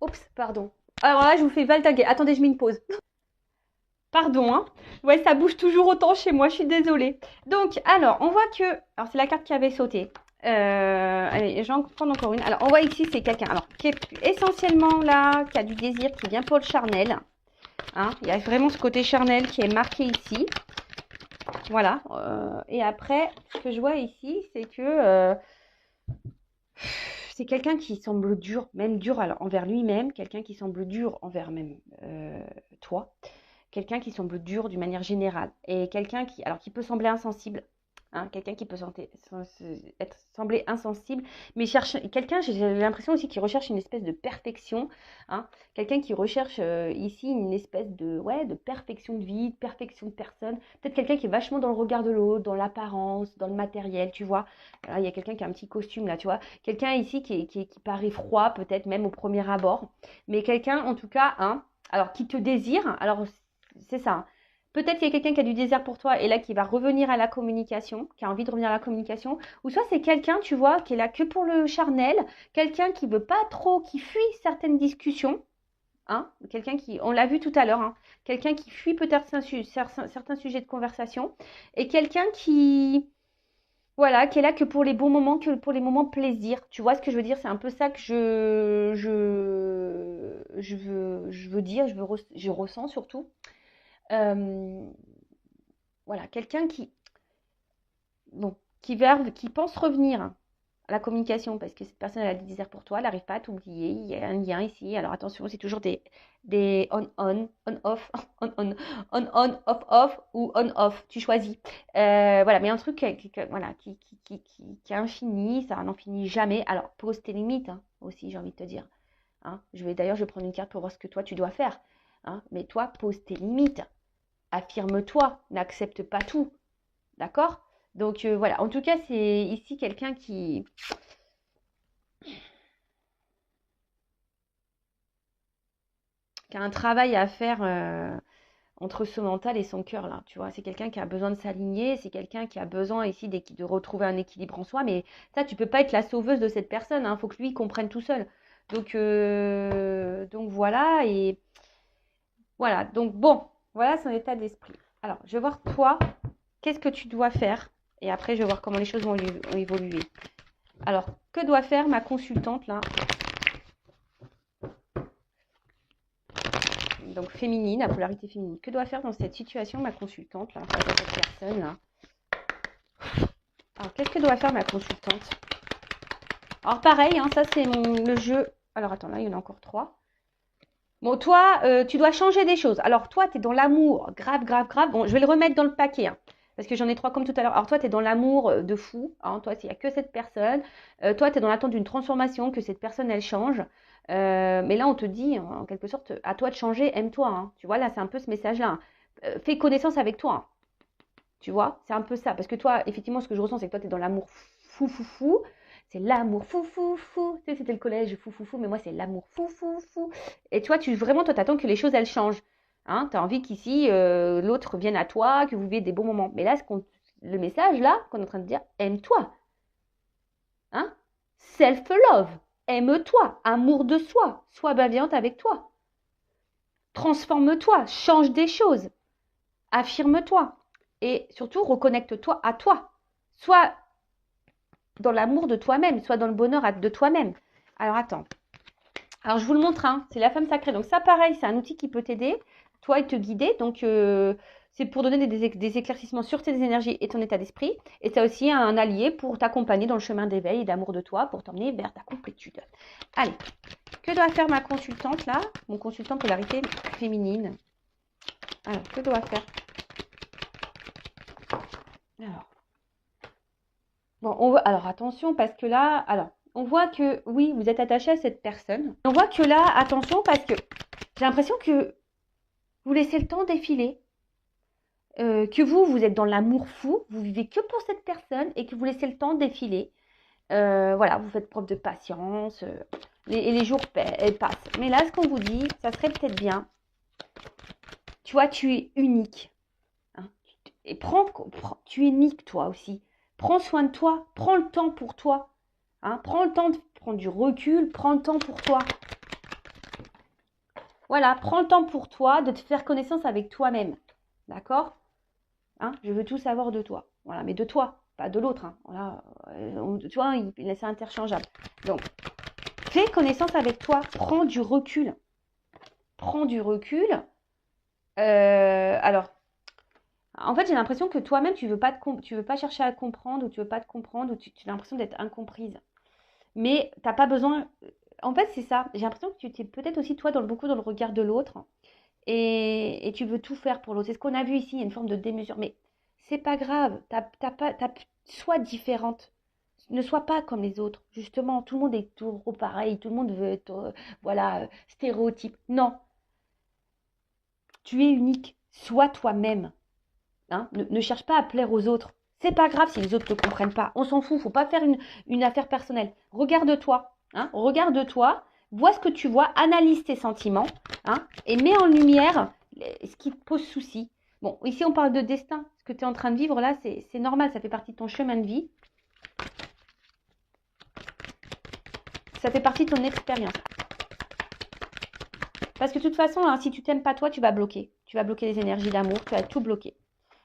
Oups, pardon. Alors là, je vous fais valtaguer. Attendez, je mets une pause. Pardon, hein. Ouais, ça bouge toujours autant chez moi, je suis désolée. Donc, alors, on voit que... Alors, c'est la carte qui avait sauté. Allez, j'en prends encore une. Alors, on voit ici, c'est quelqu'un, alors, qui est essentiellement là, qui a du désir, qui vient pour le charnel. Hein. Il y a vraiment ce côté charnel qui est marqué ici. Voilà. Et après, ce que je vois ici, c'est que... c'est quelqu'un qui semble dur, même dur envers lui-même, quelqu'un qui semble dur envers même toi, quelqu'un qui semble dur d'une manière générale, et quelqu'un qui peut sembler insensible, hein, quelqu'un qui peut sembler insensible, mais quelqu'un, j'ai l'impression aussi qu'il recherche une espèce de perfection, hein, quelqu'un qui recherche ici une espèce de perfection de vie, de perfection de personne, peut-être quelqu'un qui est vachement dans le regard de l'autre, dans l'apparence, dans le matériel, tu vois. Là, il y a quelqu'un qui a un petit costume là, tu vois, quelqu'un ici qui paraît froid, peut-être même au premier abord, mais quelqu'un en tout cas, hein, alors qui te désire, alors c'est ça, hein. Peut-être qu'il y a quelqu'un qui a du désir pour toi et là qui va revenir à la communication, qui a envie de revenir à la communication, ou soit c'est quelqu'un, tu vois, qui est là que pour le charnel, quelqu'un qui veut pas trop, qui fuit certaines discussions, hein, quelqu'un qui, on l'a vu tout à l'heure, hein, quelqu'un qui fuit peut-être certains sujets de conversation, et quelqu'un qui, voilà, qui est là que pour les bons moments, que pour les moments plaisir. Tu vois ce que je veux dire? C'est un peu ça que je veux dire, je ressens surtout. Euh, voilà, quelqu'un bon, qui pense revenir à la communication parce que cette personne elle a des désirs pour toi, elle n'arrive pas à t'oublier, il y a un lien ici. Alors attention, c'est toujours des on-off, on-on, off-off ou on-off, tu choisis. Voilà, mais un truc voilà, qui est infini, ça n'en finit jamais. Alors pose tes limites hein, aussi, j'ai envie de te dire. Hein. D'ailleurs, je vais prendre une carte pour voir ce que toi tu dois faire. Hein. Mais toi, pose tes limites. Affirme-toi, n'accepte pas tout. D'accord? Donc voilà, en tout cas, c'est ici quelqu'un qui a un travail à faire entre son mental et son cœur, là, tu vois. C'est quelqu'un qui a besoin de s'aligner, c'est quelqu'un qui a besoin ici de retrouver un équilibre en soi, mais ça, tu peux pas être la sauveuse de cette personne, hein. Faut que lui, il comprenne tout seul. Donc voilà, et voilà. Donc bon, voilà son état d'esprit. Alors, je vais voir toi, qu'est-ce que tu dois faire, et après, je vais voir comment les choses vont évoluer. Alors, que doit faire ma consultante, là? Donc, féminine, la polarité féminine. Que doit faire dans cette situation ma consultante, là, face à cette personne, là? Alors, qu'est-ce que doit faire ma consultante? Alors, pareil, hein, ça, c'est le jeu. Alors, attends, là, il y en a encore 3. Bon, toi, tu dois changer des choses. Alors, toi, tu es dans l'amour. Grave, grave, grave. Bon, je vais le remettre dans le paquet, hein, parce que j'en ai 3 comme tout à l'heure. Alors, toi, tu es dans l'amour de fou. Hein, toi, s'il n'y a que cette personne. Toi, tu es dans l'attente d'une transformation, que cette personne, elle change. Mais là, on te dit, en quelque sorte, à toi de changer, aime-toi. Hein. Tu vois, là, c'est un peu ce message-là. Hein. Fais connaissance avec toi. Hein. Tu vois, c'est un peu ça. Parce que toi, effectivement, ce que je ressens, c'est que toi, tu es dans l'amour fou, fou, fou. C'est l'amour fou, fou, fou. Tu sais, c'était le collège fou, fou, fou. Mais moi, c'est l'amour fou, fou, fou. Et toi, vraiment, toi, t'attends que les choses, elles changent. Hein, tu as envie qu'ici, l'autre vienne à toi, que vous viviez des bons moments. Mais là, le message, là, qu'on est en train de dire, aime-toi. Hein? Self-love. Aime-toi. Amour de soi. Sois bienveillante avec toi. Transforme-toi. Change des choses. Affirme-toi. Et surtout, reconnecte-toi à toi. Sois dans l'amour de toi-même, sois dans le bonheur de toi-même. Alors, attends. Alors, je vous le montre, hein, c'est la femme sacrée. Donc, ça, pareil, c'est un outil qui peut t'aider, toi, et te guider. Donc, c'est pour donner des éclaircissements sur tes énergies et ton état d'esprit. Et c'est aussi un allié pour t'accompagner dans le chemin d'éveil et d'amour de toi, pour t'emmener vers ta complétude. Allez, que doit faire ma consultante, là? Mon consultant polarité féminine. Alors, que doit faire? Alors, bon, alors attention, parce que là, alors, on voit que, oui, vous êtes attaché à cette personne. On voit que là, attention, parce que j'ai l'impression que vous laissez le temps défiler, que vous êtes dans l'amour fou, vous vivez que pour cette personne et que vous laissez le temps défiler. Voilà, vous faites preuve de patience, et les jours passent. Mais là, ce qu'on vous dit, ça serait peut-être bien, tu vois, tu es unique. Hein, et tu es unique, toi aussi. Prends soin de toi, prends le temps pour toi. Hein, prends le temps de prendre du recul, prends le temps pour toi. Voilà, prends le temps pour toi de te faire connaissance avec toi-même. D'accord? Hein, je veux tout savoir de toi. Voilà, mais de toi, pas de l'autre. Hein. Voilà, tu vois, c'est interchangeable. Donc, fais connaissance avec toi. Prends du recul. Prends du recul. Alors, en fait, j'ai l'impression que toi-même, tu veux pas chercher à comprendre ou tu veux pas te comprendre ou tu as l'impression d'être incomprise. Mais t'as pas besoin. En fait, c'est ça. J'ai l'impression que tu t'es peut-être aussi, toi, beaucoup dans le regard de l'autre. Et tu veux tout faire pour l'autre. C'est ce qu'on a vu ici, il y a une forme de démesure. Mais c'est pas grave. Sois différente. Ne sois pas comme les autres. Justement, tout le monde est trop pareil. Tout le monde veut être, voilà, stéréotype. Non. Tu es unique. Sois toi-même. Hein, ne cherche pas à plaire aux autres. C'est pas grave si les autres ne te comprennent pas. On s'en fout. Faut pas faire une affaire personnelle. Regarde-toi. Hein, regarde-toi. Vois ce que tu vois. Analyse tes sentiments. Hein, et mets en lumière ce qui te pose souci. Bon, ici on parle de destin. Ce que tu es en train de vivre là, c'est normal. Ça fait partie de ton chemin de vie. Ça fait partie de ton expérience. Parce que de toute façon, hein, si tu t'aimes pas toi, tu vas bloquer. Tu vas bloquer les énergies d'amour. Tu vas tout bloquer.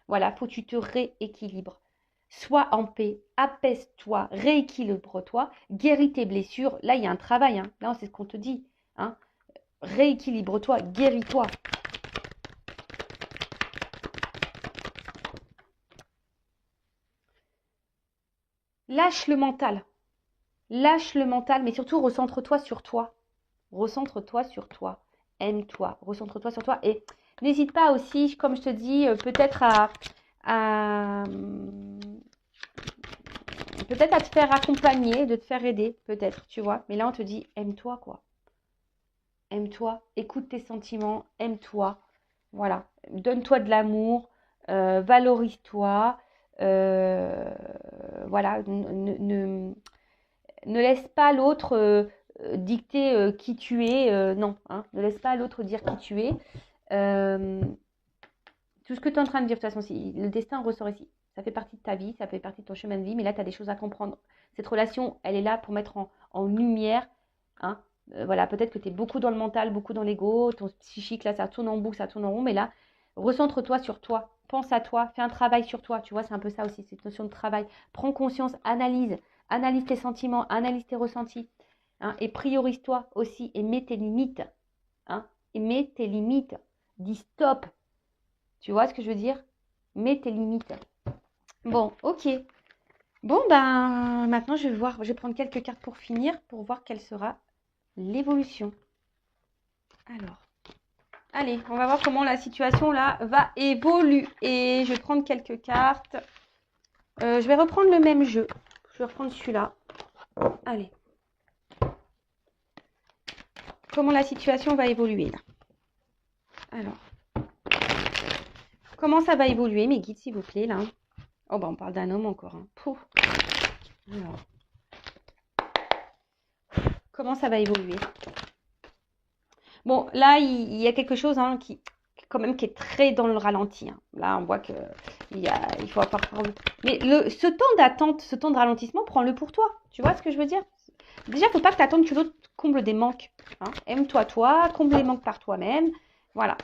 Voilà, faut que tu te rééquilibres. Sois en paix, apaise-toi, rééquilibre-toi, guéris tes blessures. Là, il y a un travail. Hein. Là, c'est ce qu'on te dit. Hein. Rééquilibre-toi, guéris-toi. Lâche le mental. Lâche le mental, mais surtout recentre-toi sur toi. Recentre-toi sur toi. Aime-toi. Recentre-toi sur toi. Et n'hésite pas aussi, comme je te dis, peut-être à peut-être à te faire accompagner, de te faire aider, peut-être, tu vois. Mais là, on te dit, aime-toi, quoi. Aime-toi, écoute tes sentiments, aime-toi. Voilà, donne-toi de l'amour, valorise-toi. Voilà, ne laisse pas l'autre dicter qui tu es. Non, hein, ne laisse pas l'autre dire qui tu es. Euh, tout ce que tu es en train de dire, de toute façon, le destin ressort ici. Ça fait partie de ta vie, ça fait partie de ton chemin de vie, mais là, tu as des choses à comprendre. Cette relation, elle est là pour mettre en lumière. Hein, voilà, peut-être que tu es beaucoup dans le mental, beaucoup dans l'ego, ton psychique, là, ça tourne en boucle, ça tourne en rond, mais là, recentre-toi sur toi, pense à toi, fais un travail sur toi. Tu vois, c'est un peu ça aussi, cette notion de travail. Prends conscience, analyse tes sentiments, analyse tes ressentis, hein, et priorise-toi aussi, et mets tes limites. Hein, et mets tes limites. Dis stop. Tu vois ce que je veux dire? Mets tes limites. Bon, ok. Bon, ben, maintenant, je vais voir, je vais prendre quelques cartes pour voir quelle sera l'évolution. Alors, allez, on va voir comment la situation là va évoluer. Et je vais prendre quelques cartes. Je vais reprendre le même jeu. Je vais reprendre celui-là. Allez. Comment la situation va évoluer là? Alors, comment ça va évoluer, mes guides, s'il vous plaît, là? Oh, ben, on parle d'un homme encore. Hein. Alors, comment ça va évoluer? Bon, là, il y a quelque chose hein, quand même, qui est très dans le ralenti. Hein. Là, on voit que il faut avoir... Mais ce temps d'attente, ce temps de ralentissement, prends-le pour toi. Tu vois ce que je veux dire? Déjà, il ne faut pas que tu attendes que l'autre comble des manques. Hein. Aime-toi, toi, comble les manques par toi-même. Voilà.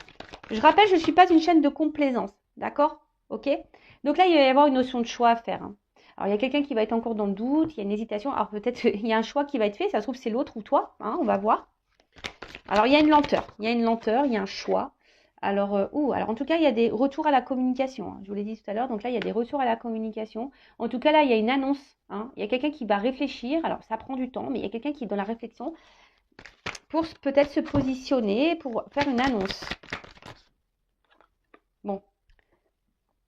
Je rappelle, je ne suis pas une chaîne de complaisance. D'accord? Ok? Donc là, il va y avoir une notion de choix à faire. Hein. Alors, il y a quelqu'un qui va être encore dans le doute, il y a une hésitation. Alors, peut-être il y a un choix qui va être fait. Ça se trouve, c'est l'autre ou toi. Hein, on va voir. Alors, il y a une lenteur. Il y a une lenteur, il y a un choix. Alors, alors en tout cas, il y a des retours à la communication. Hein. Je vous l'ai dit tout à l'heure. Donc là, il y a des retours à la communication. En tout cas, là, il y a une annonce. Hein. Il y a quelqu'un qui va réfléchir. Alors, ça prend du temps, mais il y a quelqu'un qui est dans la réflexion pour peut-être se positionner, pour faire une annonce. Bon.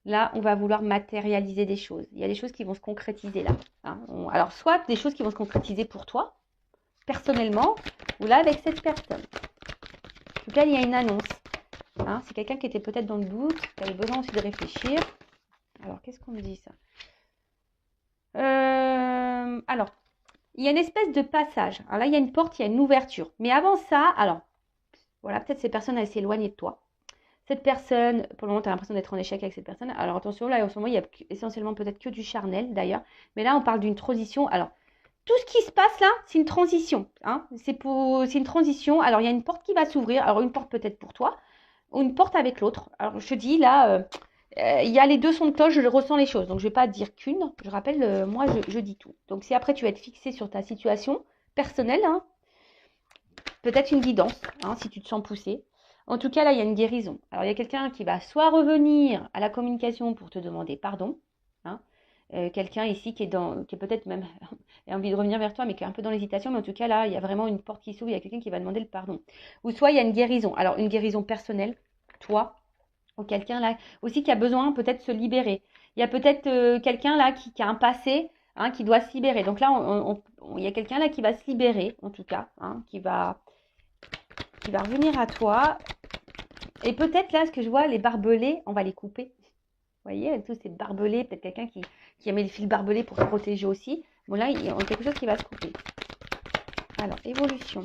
Là, on va vouloir matérialiser des choses. Il y a des choses qui vont se concrétiser là. Hein. Alors, soit des choses qui vont se concrétiser pour toi, personnellement, ou là, avec cette personne. En tout cas, il y a une annonce. Hein, c'est quelqu'un qui était peut-être dans le doute, qui avait besoin aussi de réfléchir. Alors, qu'est-ce qu'on me dit ça? Alors, il y a une espèce de passage. Alors là, il y a une porte, il y a une ouverture. Mais avant ça, alors, voilà, peut-être cette personne, elle s'est éloignée de toi. Cette personne, pour le moment, tu as l'impression d'être en échec avec cette personne. Alors attention, là, en ce moment, il y a essentiellement peut-être que du charnel, d'ailleurs. Mais là, on parle d'une transition. Alors, tout ce qui se passe là, c'est une transition. Hein, c'est une transition. Alors, il y a une porte qui va s'ouvrir. Alors, une porte peut-être pour toi, ou une porte avec l'autre. Alors, je te dis, là, il y a les deux sons de cloche, je ressens les choses. Donc, je ne vais pas dire qu'une. Je rappelle, moi, je dis tout. Donc, si après, tu vas être fixé sur ta situation personnelle, hein, peut-être une guidance, hein, si tu te sens poussé. En tout cas, là, il y a une guérison. Alors, il y a quelqu'un qui va soit revenir à la communication pour te demander pardon. Hein, quelqu'un ici qui est peut-être même a envie de revenir vers toi, mais qui est un peu dans l'hésitation. Mais en tout cas, là, il y a vraiment une porte qui s'ouvre. Il y a quelqu'un qui va demander le pardon. Ou soit il y a une guérison. Alors, une guérison personnelle, toi, ou quelqu'un là aussi qui a besoin peut-être de se libérer. Il y a peut-être quelqu'un là qui a un passé, hein, qui doit se libérer. Donc là, il y a quelqu'un là qui va se libérer, en tout cas, hein, qui va revenir à toi. Et peut-être là, ce que je vois, les barbelés, on va les couper. Vous voyez, avec tous ces barbelés, peut-être quelqu'un qui a mis le fil barbelé pour se protéger aussi. Bon, là, il y a quelque chose qui va se couper. Alors, évolution.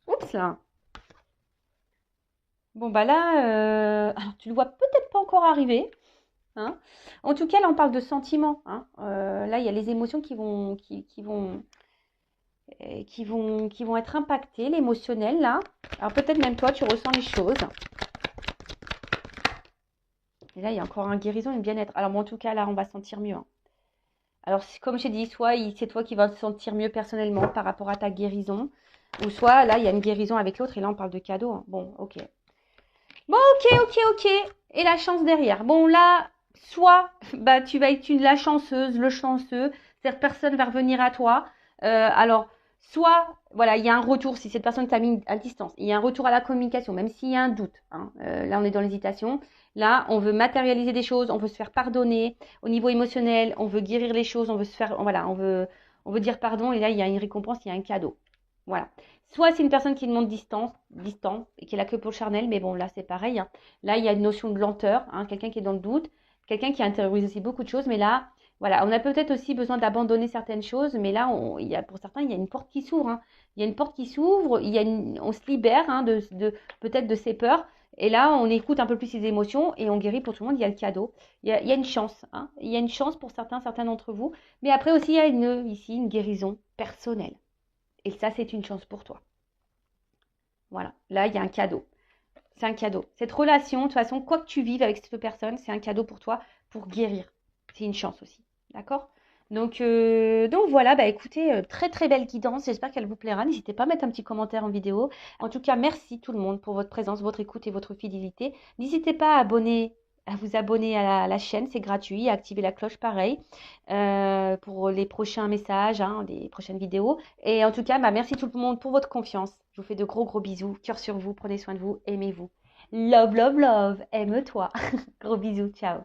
Oups là. Bon, bah là, alors, tu le vois peut-être pas encore arriver. Hein. En tout cas, là, on parle de sentiments. Hein. Là, il y a les émotions qui vont être impactées, l'émotionnel, là. Alors, peut-être même toi, tu ressens les choses. Et là, il y a encore un guérison, une bien-être. Alors, bon, en tout cas, là, on va se sentir mieux. Hein. Alors, comme j'ai dit, soit c'est toi qui vas te sentir mieux personnellement par rapport à ta guérison, ou soit, là, il y a une guérison avec l'autre, et là, on parle de cadeau. Hein. Bon, ok. Bon, ok. Et la chance derrière. Bon, là, soit bah, tu vas être la chanceuse, le chanceux, cette personne va revenir à toi. Alors, soit, voilà, il y a un retour, si cette personne t'a mis à distance, il y a un retour à la communication, même s'il y a un doute. Hein. Là, on est dans l'hésitation. Là, on veut matérialiser des choses, on veut se faire pardonner. Au niveau émotionnel, on veut guérir les choses, on veut se faire, voilà, on veut dire pardon. Et là, il y a une récompense, il y a un cadeau. Voilà. Soit c'est une personne qui demande distant, et qui est là que pour le charnel, mais bon, là, c'est pareil. Hein. Là, il y a une notion de lenteur, hein, quelqu'un qui est dans le doute, quelqu'un qui intériorise aussi beaucoup de choses, mais là, voilà, on a peut-être aussi besoin d'abandonner certaines choses, mais là, pour certains, il y a une porte qui s'ouvre. Hein. Il y a une porte qui s'ouvre, on se libère hein, peut-être de ses peurs, et là, on écoute un peu plus ses émotions, et on guérit pour tout le monde, il y a le cadeau. Il y a une chance, hein. Il y a une chance pour certains d'entre vous, mais après aussi, il y a ici une guérison personnelle. Et ça, c'est une chance pour toi. Voilà, là, il y a un cadeau. C'est un cadeau. Cette relation, de toute façon, quoi que tu vives avec cette personne, c'est un cadeau pour toi pour guérir. C'est une chance aussi. D'accord? Donc voilà, bah écoutez, très très belle guidance, j'espère qu'elle vous plaira. N'hésitez pas à mettre un petit commentaire en vidéo. En tout cas, merci tout le monde pour votre présence, votre écoute et votre fidélité. N'hésitez pas à vous abonner à la chaîne, c'est gratuit, à activer la cloche pareil pour les prochains messages, hein, les prochaines vidéos. Et en tout cas, bah, merci tout le monde pour votre confiance. Je vous fais de gros gros bisous, cœur sur vous, prenez soin de vous, aimez-vous. Love, love, love, aime-toi. Gros bisous, ciao.